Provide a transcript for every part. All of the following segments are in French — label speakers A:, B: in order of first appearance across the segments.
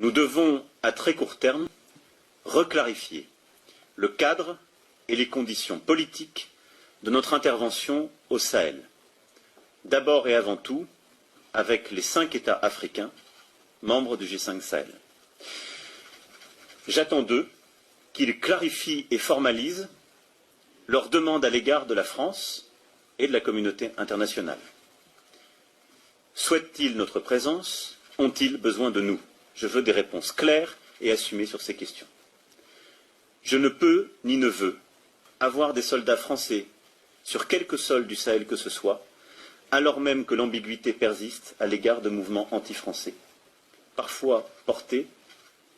A: Nous devons, à très court terme, reclarifier le cadre et les conditions politiques de notre intervention au Sahel. D'abord et avant tout, avec les 5 États africains, membres du G5 Sahel. J'attends d'eux qu'ils clarifient et formalisent leurs demandes à l'égard de la France et de la communauté internationale. Souhaitent-ils notre présence? Ont-ils besoin de nous? Je veux des réponses claires et assumées sur ces questions. Je ne peux ni ne veux avoir des soldats français sur quelque sol du Sahel que ce soit, alors même que l'ambiguïté persiste à l'égard de mouvements anti-français, parfois portés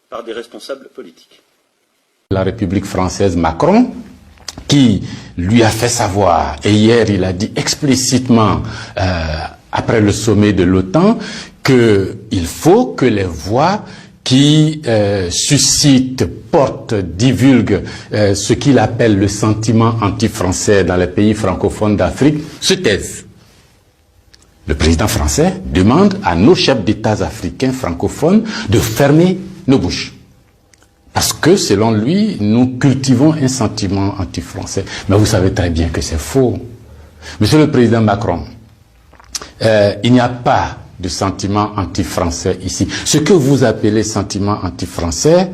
A: par des responsables politiques.
B: La République française Macron, qui lui a fait savoir, et hier il a dit explicitement, après le sommet de l'OTAN, qu'il faut que les voix qui suscitent, portent, divulguent ce qu'il appelle le sentiment anti-français dans les pays francophones d'Afrique se taisent. Le président français demande à nos chefs d'État africains francophones de fermer nos bouches. Parce que, selon lui, nous cultivons un sentiment anti-français. Mais vous savez très bien que c'est faux. Monsieur le Président Macron, il n'y a pas de sentiment anti-français ici. Ce que vous appelez sentiment anti-français,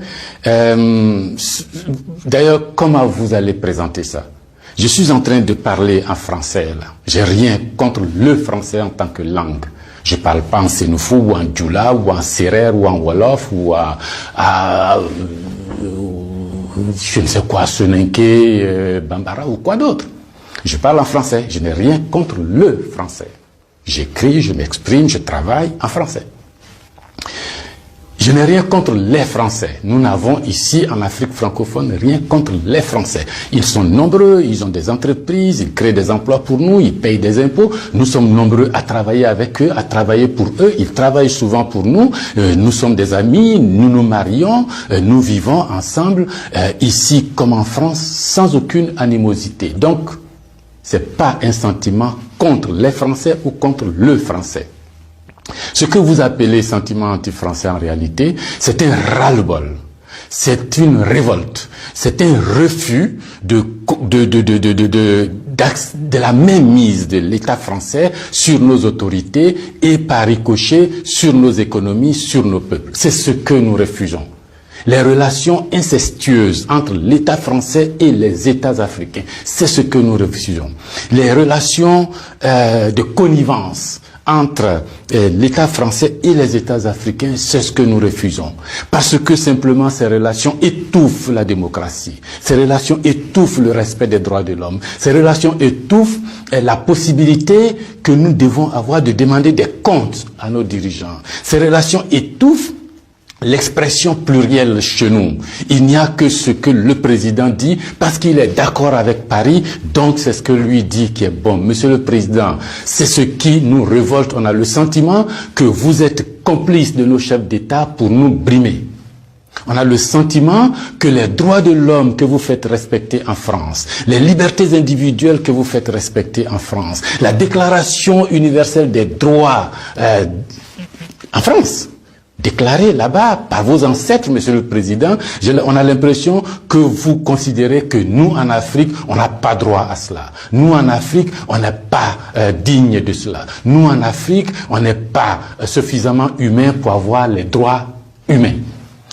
B: d'ailleurs, comment vous allez présenter ça? Je suis en train de parler en français, là. J'ai rien contre le français en tant que langue. Je parle pas en sénoufou, ou en djoula, ou en serer, ou en wolof, ou je ne sais quoi, soninké, bambara, ou quoi d'autre. Je parle en français. Je n'ai rien contre le français. J'écris, je m'exprime, je travaille en français. Je n'ai rien contre les Français. Nous n'avons ici, en Afrique francophone, rien contre les Français. Ils sont nombreux, ils ont des entreprises, ils créent des emplois pour nous, ils payent des impôts. Nous sommes nombreux à travailler avec eux, à travailler pour eux. Ils travaillent souvent pour nous. Nous sommes des amis, nous nous marions, nous vivons ensemble, ici comme en France, sans aucune animosité. Donc, c'est pas un sentiment contre les Français ou contre le Français. Ce que vous appelez sentiment anti-français en réalité, c'est un ras-le-bol, c'est une révolte, c'est un refus de la mainmise de l'État français sur nos autorités et par ricochet sur nos économies, sur nos peuples. C'est ce que nous refusons. Les relations incestueuses entre l'État français et les États africains, c'est ce que nous refusons. Les relations de connivence entre l'État français et les États africains, c'est ce que nous refusons. Parce que simplement ces relations étouffent la démocratie. Ces relations étouffent le respect des droits de l'homme. Ces relations étouffent la possibilité que nous devons avoir de demander des comptes à nos dirigeants. Ces relations étouffent l'expression plurielle chez nous. Il n'y a que ce que le président dit parce qu'il est d'accord avec Paris, donc c'est ce que lui dit qui est bon. Monsieur le Président, c'est ce qui nous révolte. On a le sentiment que vous êtes complice de nos chefs d'État pour nous brimer. On a le sentiment que les droits de l'homme que vous faites respecter en France, les libertés individuelles que vous faites respecter en France, la Déclaration universelle des droits en France, déclaré là-bas par vos ancêtres, Monsieur le Président, on a l'impression que vous considérez que nous, en Afrique, on n'a pas droit à cela. Nous, en Afrique, on n'est pas digne de cela. Nous, en Afrique, on n'est pas suffisamment humain pour avoir les droits humains.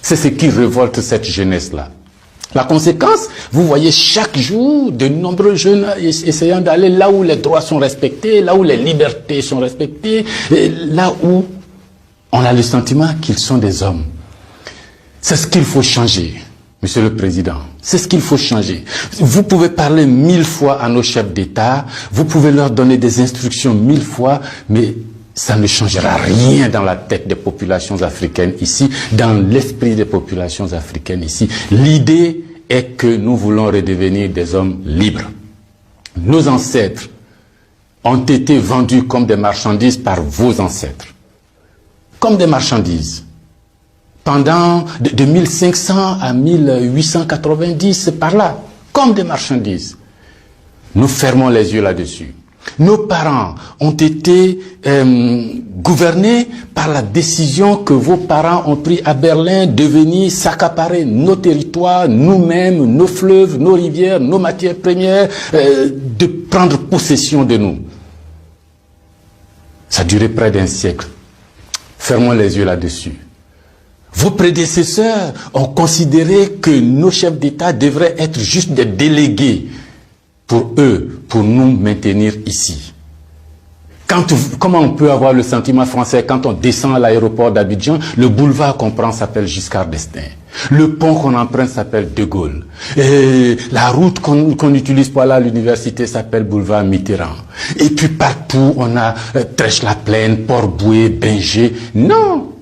B: C'est ce qui révolte cette jeunesse-là. La conséquence, vous voyez chaque jour de nombreux jeunes essayant d'aller là où les droits sont respectés, là où les libertés sont respectées, là où on a le sentiment qu'ils sont des hommes. C'est ce qu'il faut changer, Monsieur le Président. C'est ce qu'il faut changer. Vous pouvez parler 1000 fois à nos chefs d'État, vous pouvez leur donner des instructions 1000 fois, mais ça ne changera rien dans la tête des populations africaines ici, dans l'esprit des populations africaines ici. L'idée est que nous voulons redevenir des hommes libres. Nos ancêtres ont été vendus comme des marchandises par vos ancêtres. Comme des marchandises. Pendant de 1500 à 1890, c'est par là, comme des marchandises. Nous fermons les yeux là-dessus. Nos parents ont été gouvernés par la décision que vos parents ont prise à Berlin de venir s'accaparer nos territoires, nous-mêmes, nos fleuves, nos rivières, nos matières premières, de prendre possession de nous. Ça a duré près d'un siècle. Fermons les yeux là-dessus. Vos prédécesseurs ont considéré que nos chefs d'État devraient être juste des délégués pour eux, pour nous maintenir ici. Comment on peut avoir le sentiment français quand on descend à l'aéroport d'Abidjan, le boulevard qu'on prend s'appelle Giscard d'Estaing. Le pont qu'on emprunte s'appelle De Gaulle. Et la route qu'on utilise pour aller à l'université s'appelle boulevard Mitterrand. Et puis partout, on a Trèche-la-Plaine, Port-Bouët, Binger. Non!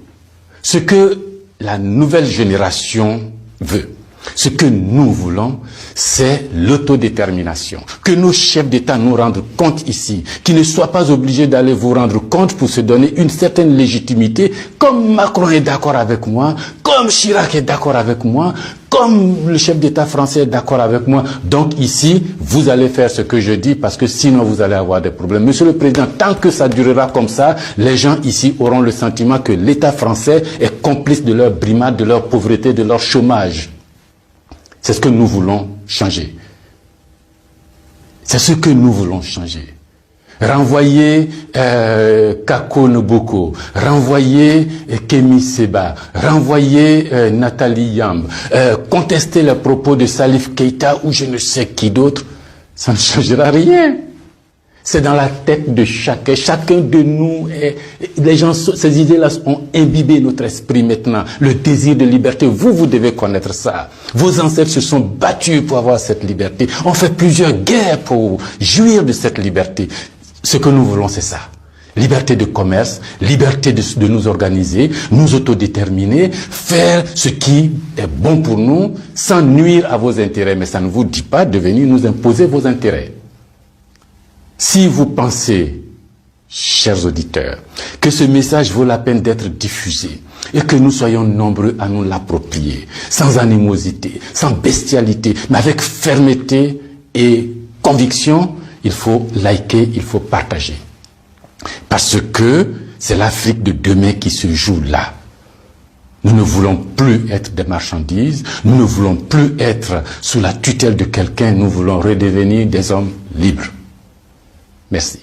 B: Ce que la nouvelle génération veut, ce que nous voulons, c'est l'autodétermination. Que nos chefs d'État nous rendent compte ici, qu'ils ne soient pas obligés d'aller vous rendre compte pour se donner une certaine légitimité, comme Macron est d'accord avec moi, comme Chirac est d'accord avec moi, comme le chef d'État français est d'accord avec moi. Donc ici, vous allez faire ce que je dis parce que sinon vous allez avoir des problèmes. Monsieur le Président, tant que ça durera comme ça, les gens ici auront le sentiment que l'État français est complice de leur brimade, de leur pauvreté, de leur chômage. C'est ce que nous voulons changer. C'est ce que nous voulons changer. Renvoyer Kako Noboko, renvoyer Kémy Séba, renvoyer Nathalie Yamb, contester les propos de Salif Keïta ou je ne sais qui d'autre, ça ne changera rien. C'est dans la tête de chacun de nous. Les gens, ces idées-là ont imbibé notre esprit maintenant. Le désir de liberté, vous devez connaître ça. Vos ancêtres se sont battus pour avoir cette liberté. On fait plusieurs guerres pour jouir de cette liberté. Ce que nous voulons, c'est ça. Liberté de commerce, liberté de nous organiser, nous autodéterminer, faire ce qui est bon pour nous, sans nuire à vos intérêts. Mais ça ne vous dit pas de venir nous imposer vos intérêts. Si vous pensez, chers auditeurs, que ce message vaut la peine d'être diffusé et que nous soyons nombreux à nous l'approprier, sans animosité, sans bestialité, mais avec fermeté et conviction, il faut liker, il faut partager. Parce que c'est l'Afrique de demain qui se joue là. Nous ne voulons plus être des marchandises, nous ne voulons plus être sous la tutelle de quelqu'un, nous voulons redevenir des hommes libres. Merci.